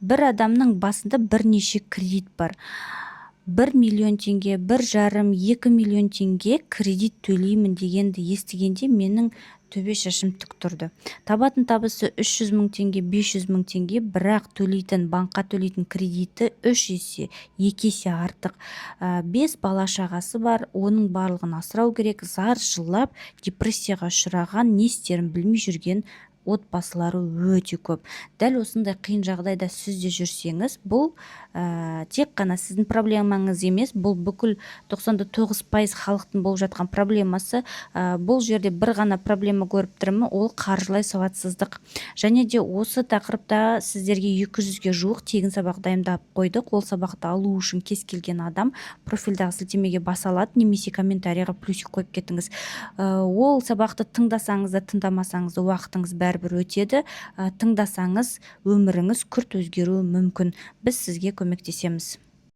бір адамның басында бірнеше кредит бар. 1 миллион теңге, 1,5, 2 миллион теңге кредит төлеймін дегенді естігенде менің төбе шашым тік тұрды. Табатын табысы 300 мың теңге, 500 мың теңге, бірақ банкқа төлейтін кредиті 3 есе, 2 есе артық. 5 бала шағасы бар, оның барлығын асырау керек, зар жылап, депрессияға ұшыраған, не істерін білмей жүрген отбасылары өте көп. Дәл осындай қиын жағдайда сіз де жүрсеңіз, бұл тек қана сіздің проблемаңыз емес, бұл бүкіл 99% халықтың болып жатқан проблемасы. Бұл жерде бір ғана проблема көріп тұрмын, ол қаржылай сауатсыздық. Және де осы тақырыпта сіздерге 200-ге жуық тегін сабақ дайындап қойдық. Ол сабақты алу үшін кез келген адам профильдағы сілтемеге баса алады, немесе комментарийға плюсик қойып кетіңіз. Ол сабақты тыңдасаңыз да, тыңдамасаңыз да уақытыңыз бәрібір өтеді. Тыңдасаңыз өміріңіз күрт өзгеруі мүмкін. Біз сізге көмектесеміз.